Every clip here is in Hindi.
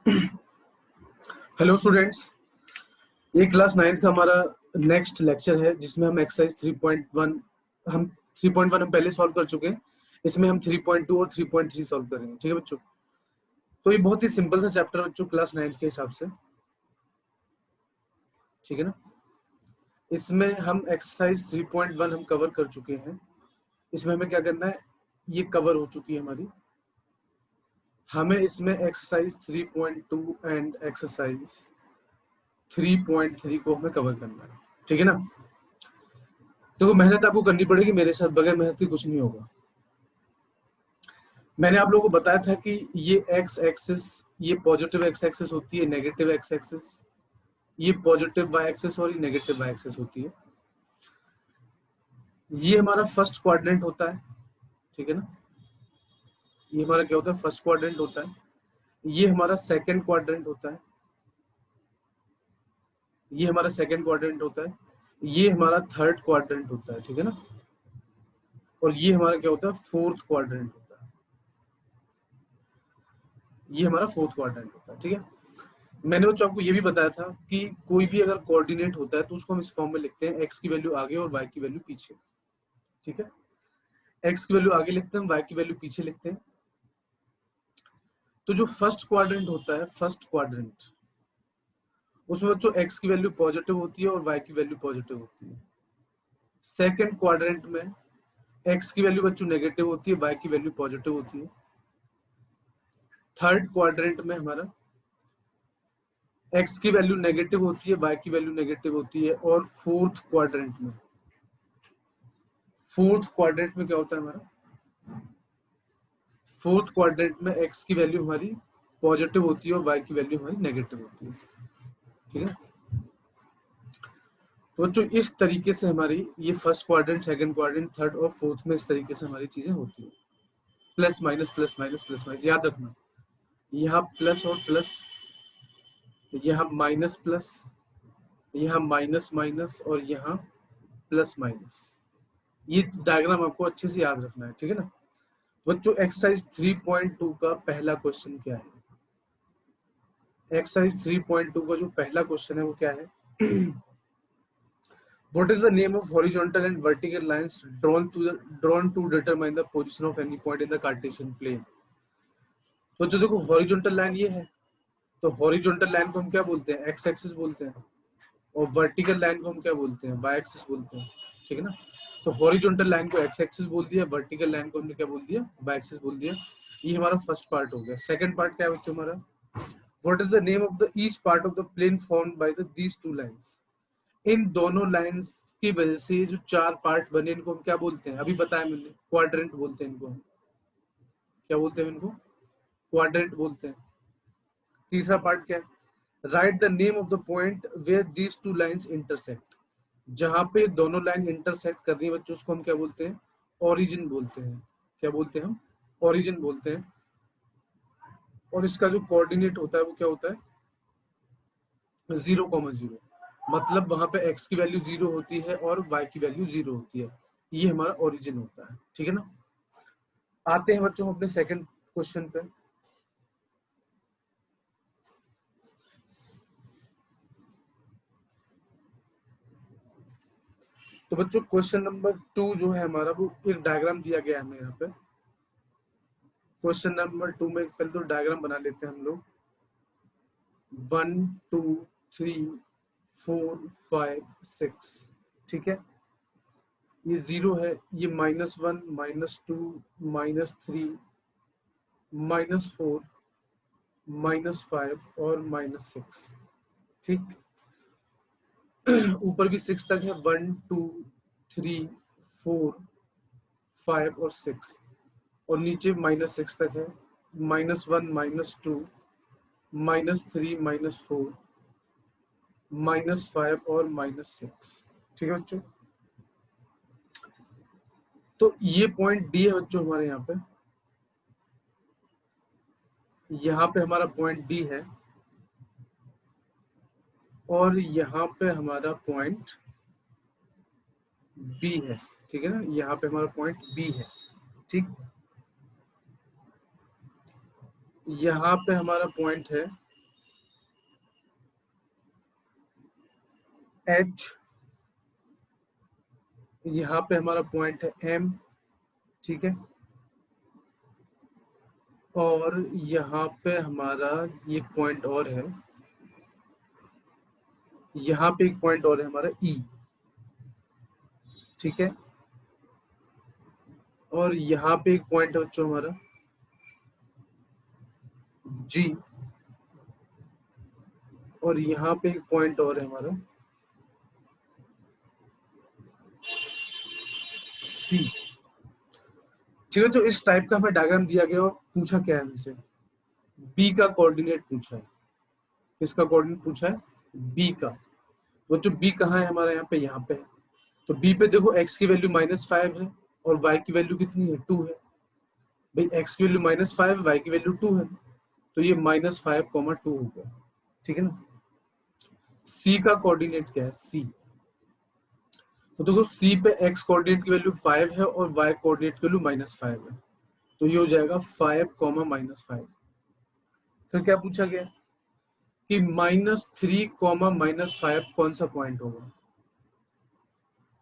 हेलो स्टूडेंट्स, ये क्लास 9th का हमारा नेक्स्ट लेक्चर है जिसमें हम एक्सरसाइज 3.1 हम 3.1 हम पहले सॉल्व कर चुके हैं। इसमें हम 3.2 और 3.3 सॉल्व करेंगे। ठीक है बच्चों, तो ये बहुत ही सिंपल सा चैप्टर बच्चों क्लास 9th के हिसाब से। ठीक है ना, इसमें हम एक्सरसाइज 3.1 हम कवर कर चुके हैं। इसमें हमें क्या करना है, ये कवर हो चुकी है हमारी। हमें इसमें एक्सरसाइज 3.2 एंड एक्सरसाइज 3.3 को हमें कवर करना है। ठीक है ना, देखो मेहनत आपको करनी पड़ेगी मेरे साथ, बगैर मेहनत के कुछ नहीं होगा। मैंने आप लोगों को बताया था कि ये एक्स एक्सिस, ये पॉजिटिव एक्स एक्सिस होती है, नेगेटिव एक्स एक्सिस, ये पॉजिटिव वाई एक्सिस और ये नेगेटिव वाई एक्सिस होती है। ये हमारा फर्स्ट क्वाड्रेंट होता है। ठीक है ना, ये हमारा क्या होता है, फर्स्ट क्वाड्रेंट होता है। ये हमारा सेकंड क्वाड्रेंट होता है, ये हमारा सेकंड क्वाड्रेंट होता है। ये हमारा थर्ड क्वाड्रेंट होता है। ठीक है ना, और ये हमारा क्या होता है, फोर्थ क्वाड्रेंट होता है। ये हमारा फोर्थ क्वाड्रेंट होता है। ठीक है, मैंने बच्चों आपको ये भी बताया था कि कोई भी अगर कोऑर्डिनेट होता है तो उसको हम इस फॉर्म में लिखते हैं, एक्स की वैल्यू आगे और वाई की वैल्यू पीछे। ठीक है, एक्स की वैल्यू आगे लिखते हैं, वाई की वैल्यू पीछे लिखते हैं। तो जो फर्स्ट क्वाड्रेंट होता है, फर्स्ट क्वाड्रेंट, उसमें बच्चों एक्स की वैल्यू पॉजिटिव होती है और वाई की वैल्यू पॉजिटिव होती है। सेकेंड क्वाड्रेंट में एक्स की वैल्यू बच्चों नेगेटिव होती है, वाई की वैल्यू पॉजिटिव होती है। थर्ड क्वाड्रेंट में हमारा एक्स की वैल्यू नेगेटिव होती है, वाई की वैल्यू नेगेटिव होती है। और फोर्थ क्वाड्रेंट में, फोर्थ क्वाड्रेंट में क्या होता है हमारा, फोर्थ क्वाड्रेंट में एक्स की वैल्यू हमारी पॉजिटिव होती है और वाई की वैल्यू हमारी नेगेटिव होती है। ठीक है, तो बच्चों इस तरीके से हमारी ये first quadrant, second quadrant, third और फोर्थ में इस तरीके से हमारी चीजें होती है। Plus minus plus minus plus minus, याद रखना, यहाँ प्लस और प्लस, यहाँ माइनस प्लस, यहाँ माइनस माइनस और यहाँ प्लस माइनस। ये डायग्राम आपको अच्छे से याद रखना है। ठीक है ना बच्चों, एक्सरसाइज 3.2 का पहला क्वेश्चन क्या है, एक्सरसाइज 3.2 का जो पहला क्वेश्चन है वो क्या है, What is the name of horizontal and vertical lines drawn to determine the position of any point in the Cartesian plane? तो जो देखो हॉरिजॉन्टल लाइन ये है, तो हॉरिजॉन्टल लाइन को हम क्या बोलते हैं, एक्स एक्सिस बोलते हैं, और वर्टिकल लाइन को हम क्या बोलते हैं, वाई एक्सिस बोलते हैं। ठीक है ना, तो हॉरिजॉन्टल लाइन को एक्स एक्सिस बोल दिया, वर्टिकल लाइन को हमने क्या बोल दिया, वाई एक्सिस बोल दिया। ये हमारा फर्स्ट पार्ट हो गया। सेकंड पार्ट क्या है बच्चों हमारा, what is the name of the each part of the plane formed by these two lines. इन दोनों लाइंस की वजह से जो चार पार्ट बने, इनको हम क्या बोलते हैं, अभी बताया मैंने, क्वाड्रेंट बोलते हैं इनको हम। क्या बोलते हैं इनको, क्वाड्रेंट बोलते हैं। तीसरा पार्ट क्या है, write the name of the point where these two lines intersect. जहां पे दोनों लाइन इंटरसेक्ट कर रही है बच्चों, उसको हम क्या बोलते हैं, ओरिजिन बोलते हैं। क्या बोलते हैं हम, ओरिजिन बोलते हैं। और इसका जो कोऑर्डिनेट होता है वो क्या होता है, 0,0। मतलब वहां पे एक्स की वैल्यू 0 होती है और वाई की वैल्यू 0 होती है। ये हमारा ओरिजिन होता है। ठीक है ना, आते हैं बच्चों अपने सेकंड क्वेश्चन पे। तो बच्चों क्वेश्चन नंबर 2 जो है हमारा, वो एक डायग्राम दिया गया है हमें यहाँ पे। क्वेश्चन नंबर 2 में पहले तो डायग्राम बना लेते हैं हम लोग। 1 2 3 4 5 6। ठीक है, ये 0 है, ये -1 -2 -3 -4 -5 और -6। ठीक, ऊपर भी 6 तक है, 1 2 3 4 5 और 6, और नीचे -6 तक है, -1 -2 -3 -4 -5 और -6। ठीक है बच्चों, तो ये पॉइंट डी है बच्चों हमारे यहाँ पे हमारा पॉइंट डी है, और यहाँ पे हमारा पॉइंट बी है। ठीक है ना, यहाँ पे हमारा पॉइंट बी है। ठीक, यहाँ पे हमारा पॉइंट है H, यहाँ पे हमारा पॉइंट है M, ठीक है, और यहाँ पे हमारा ये पॉइंट और है, यहाँ पे एक पॉइंट और है हमारा E, ठीक है, और यहाँ पे एक पॉइंट है बच्चों हमारा G, और यहाँ पे एक पॉइंट और है हमारा C। ठीक है, जो इस टाइप का हमें डायग्राम दिया गया और पूछा क्या है हमसे, B का कोऑर्डिनेट पूछा है। किसका कोऑर्डिनेट पूछा है? B का। वो जो B कहाँ है हमारा, यहाँ पे है। तो B पे देखो x की वैल्यू -5 है और y की वैल्यू कितनी है, 2 है। भाई x की वैल्यू -5 है, y की वैल्यू 2 है, तो ये -5, 2 हो गया, ठीक है ना। C का कोऑर्डिनेट क्या है? C। तो देखो C पे x कोऑर्डिनेट की वैल्यू 5 है और y कोऑर्डिनेट की वैल्यू -5 है, तो ये हो जाएगा 5, -5। फिर क्या पूछा गया कि -3, -5 कौन सा पॉइंट होगा।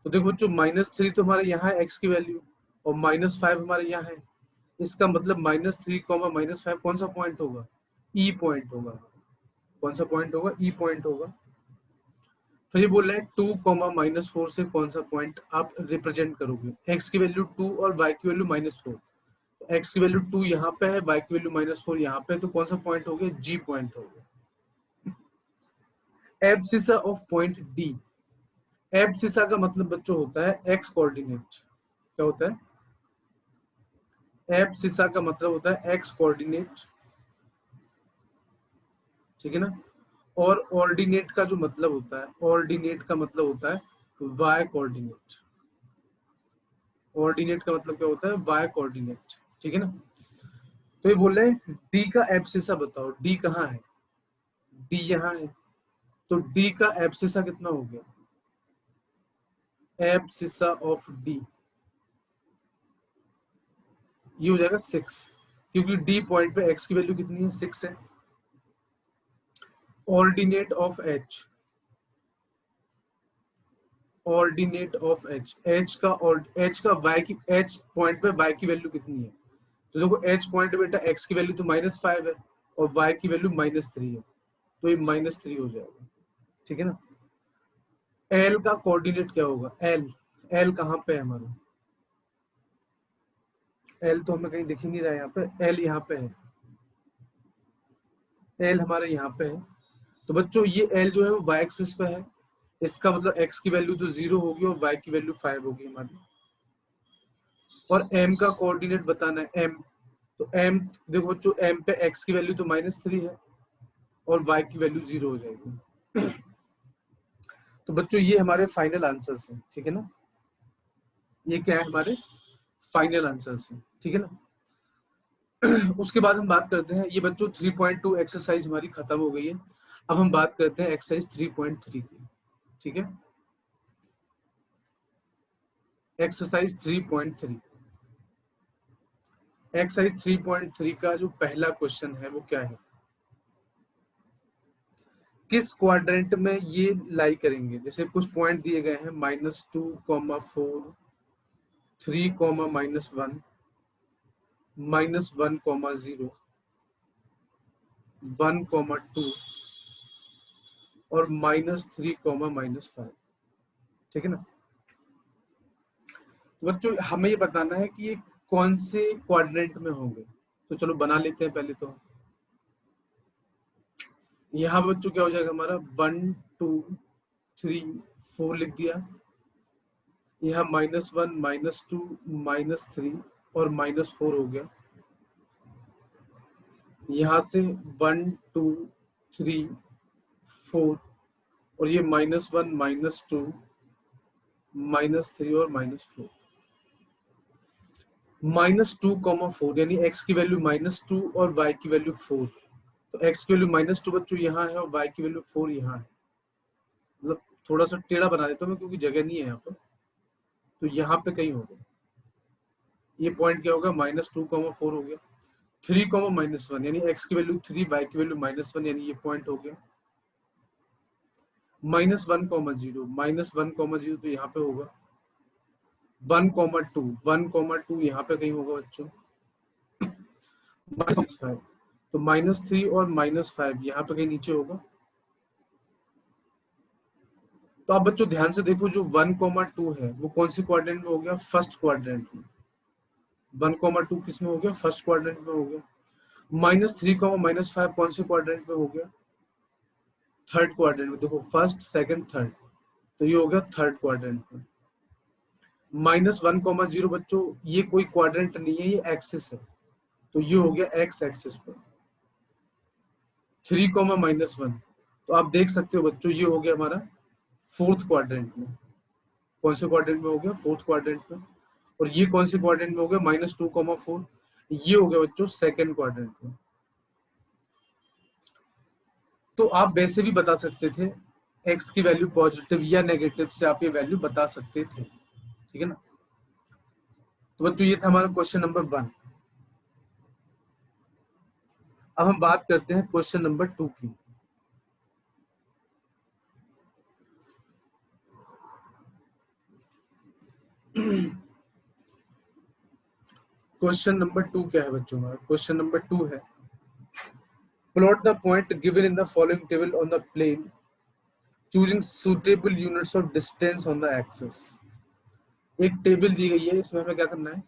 तो देखो बच्चों -3 तो हमारे यहाँ है x की वैल्यू और -5 हमारे यहाँ है, इसका मतलब -3, -5 कौन सा पॉइंट होगा? E पॉइंट होगा। कौन सा पॉइंट होगा? E पॉइंट होगा। फिर ये बोल रहे हैं 2, -4 से कौन सा पॉइंट आप रिप्रेजेंट करोगे। x की वैल्यू 2 और y की वैल्यू -4, x की वैल्यू 2 यहाँ पे है, y की वैल्यू -4 यहाँ पे है, तो कौन सा पॉइंट हो गया? G पॉइंट हो गया। Abscissa of point D। Abscissa का मतलब बच्चों होता है x कोऑर्डिनेट। क्या होता है? एब्सिसा का मतलब होता है x कोऑर्डिनेट, ठीक है ना। और ऑर्डिनेट का जो मतलब होता है, ऑर्डिनेट का मतलब होता है y कोऑर्डिनेट। ऑर्डिनेट का मतलब क्या होता है? y कोऑर्डिनेट, ठीक है ना। तो ये बोल रहे हैं D का एब्सिसा बताओ। D कहाँ है? D यहाँ है, तो D का एब्सिसा कितना हो गया? एब्सिसा ऑफ D ये हो जाएगा 6, क्योंकि D पॉइंट पे x की वैल्यू कितनी है? 6 है। Ordinate of H, ordinate of H, H का y की, H पॉइंट पे y की वैल्यू कितनी है? तो देखो H पॉइंट पे बेटा x की वैल्यू तो -5 है और y की वैल्यू -3 है, तो ये -3 हो जाएगा, ठीक है ना। L का कोऑर्डिनेट क्या होगा? L कहाँ पे है हमारा? L तो हमें कहीं दिख ही नहीं रहा है यहाँ पे। L यहाँ पे है, L हमारे यहाँ पे है। तो बच्चों ये L जो है वो y एक्सिस पे है, इसका मतलब x की वैल्यू तो 0 होगी और y की वैल्यू 5 होगी हमारी। और m का कोऑर्डिनेट बताना है, m। तो m देखो बच्चों, m पे x की वैल्यू तो -3 है और y की वैल्यू 0 हो जाएगी। तो बच्चों ये हमारे फाइनल आंसर्स हैं, ठीक है ना। ये क्या है? हमारे फाइनल आंसर्स हैं, ठीक है ना। उसके बाद हम बात करते हैं, ये बच्चों 3.2 एक्सरसाइज हमारी खत्म हो गई है। अब हम बात करते हैं एक्सरसाइज 3.3 की, ठीक है। एक्सरसाइज 3.3, एक्सरसाइज 3.3 का जो पहला क्वेश्चन है वो क्या है? किस क्वाड्रेंट में ये लाई करेंगे? जैसे कुछ पॉइंट दिए गए हैं -2, 4, 3, -1, -1, 0, 1, 2 और -3, -5, ठीक है ना। तो बच्चों हमें ये बताना है कि ये कौन से क्वाड्रेंट में होंगे। तो चलो बना लेते हैं पहले तो। यहाँ बच्चों क्या हो जाएगा हमारा? 1, 2, 3, 4 लिख दिया। यहाँ -1, -2, -3 और -4 हो गया। यहाँ से 1, 2, 3, 4 और ये -1, -2, -3 और -4। -2, 4 यानी x की वैल्यू -2 और y की वैल्यू 4। तो x की वैल्यू -2 बच्चों यहाँ है और y की वैल्यू 4 यहाँ है। मतलब थोड़ा सा टेढ़ा बना देता हूँ मैं क्योंकि जगह नहीं है यहाँ पर। तो यहाँ पे कहीं होगा, ये पॉइंट क्या होगा? -2, 4 हो गया। 3, -1 यानी x की वैल्यू 3, y की वैल्यू -1 यानी ये पॉइंट हो गया। -1,0 -1,0 तो यहाँ पे होगा 1,2 1,2 यहाँ पे कहीं होगा बच्चों -5 तो -3 और -5 यहाँ पे कहीं नीचे होगा। तो आप बच्चों ध्यान से देखो जो 1,2 है वो कौन सी क्वाड्रेंट में हो गया, फर्स्ट क्वाड्रेंट में। 1,2 किस में हो गया, फर्स्ट क्वाड्रेंट में हो गया। -3, -5 कौन से क्वाड्रेंट में हो गया, थर्ड क्वाड्रेंट में। देखो फर्स्ट सेकंड थर्ड, तो ये हो गया थर्ड क्वाड्रेंट में। -1,0 बच्चों ये कोई क्वाड्रेंट नहीं है, ये एक्सिस है, तो ये हो गया एक्स एक्सिस पर। 3, -1 तो आप देख सकते हो बच्चों ये हो गया हमारा फोर्थ क्वाड्रेंट में। कौन से क्वाड्रेंट में हो गया, फोर्थ क्वाड्रेंट में। और ये कौन से क्वाड्रेंट में हो गया, -2, 4 ये हो गया बच्चों सेकंड क्वाड्रेंट में। तो आप वैसे भी बता सकते थे एक्स की वैल्यू पॉजिटिव या नेगेटिव से आप ये वैल्यू बता सकते थे, ठीक है ना। तो बच्चों ये था हमारा क्वेश्चन नंबर 1। अब हम बात करते हैं क्वेश्चन नंबर 2 की। क्वेश्चन नंबर 2 क्या है बच्चों हमारा, क्वेश्चन नंबर 2 है plot the point given in the following table on the plane choosing suitable units of distance on the axis. एक टेबल दी गई है, इसमें हमें क्या करना है,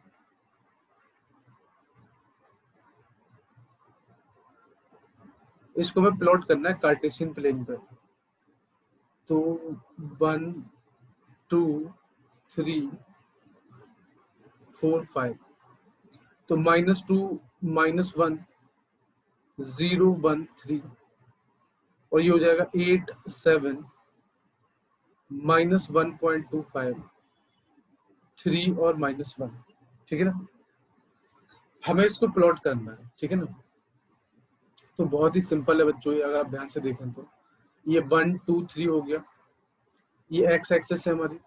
इसको हमें प्लॉट करना है कार्टेशियन प्लेन पर। तो 1 2 3 4 5 तो -2 -1 0 1 3 और ये हो जाएगा 8 7 -1.25 3 और -1, ठीक है ना। हमें इसको प्लॉट करना है, ठीक है ना। तो बहुत ही सिंपल है बच्चों, ये अगर आप ध्यान से देखें तो ये 1 2 3 हो गया, ये एक्स एक्सेस है हमारी।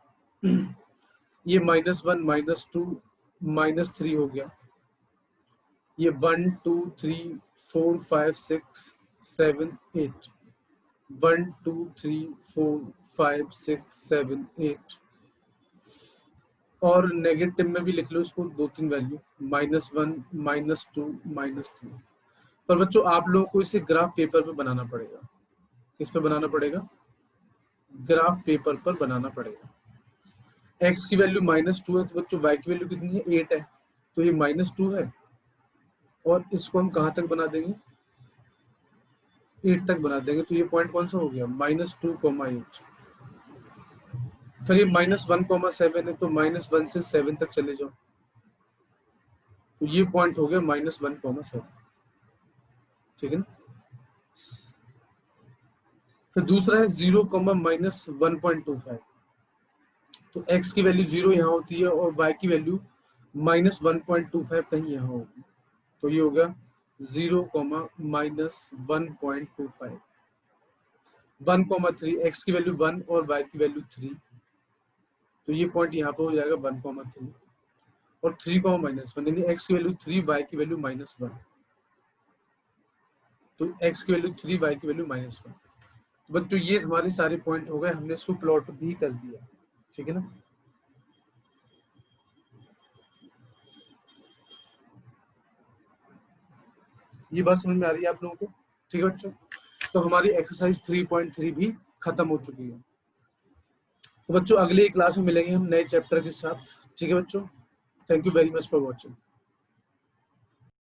ये -1 -2 -3 हो गया, ये 1 2 3 4 5 6 7 8 1 2 3 4 5 6 7 8 और नेगेटिव में भी लिख लो इसको 2-3 वैल्यू -1 -2 -3। पर बच्चों आप लोगों को इसे ग्राफ पेपर पे बनाना पड़ेगा। किस पे बनाना पड़ेगा, ग्राफ पेपर पर बनाना पड़ेगा। x की वैल्यू -2 है तो बच्चों y की वैल्यू कितनी है, 8 है, तो ये -2 है और इसको हम कहाँ तक बना देंगे, 8 तक बना देंगे। तो ये पॉइंट कौन सा हो गया, -2, 8। फिर ये -1, 7 है तो -1 से 7 तक चले जाओ, तो ये पॉइंट हो गया -1, 7, ठीक है ना। फिर दूसरा है 0, -1.25 तो x की वैल्यू 0 यहाँ होती है और y की वैल्यू -1.25 कहीं यहाँ होगी, तो ये हो गया 0, -1.25 1,3 x की वैल्यू 1 और y की वैल्यू 3, तो ये पॉइंट यहाँ पे हो जाएगा 1,3 और 3, -1 यानी x की वैल्यू 3 y की वैल्यू -1, तो x की वैल्यू 3 y की वैल्यू -1। तो बच्चों ये हमारे सारे पॉइंट हो गए, हमने इसको प्लॉट भी कर दिया, ठीक है ना। ये बात समझ में आ रही है आप लोगों को, ठीक है बच्चों। तो हमारी एक्सरसाइज 3.3 भी खत्म हो चुकी है। तो बच्चों अगली क्लास में मिलेंगे हम नए चैप्टर के साथ, ठीक है बच्चों। Thank you very much for watching.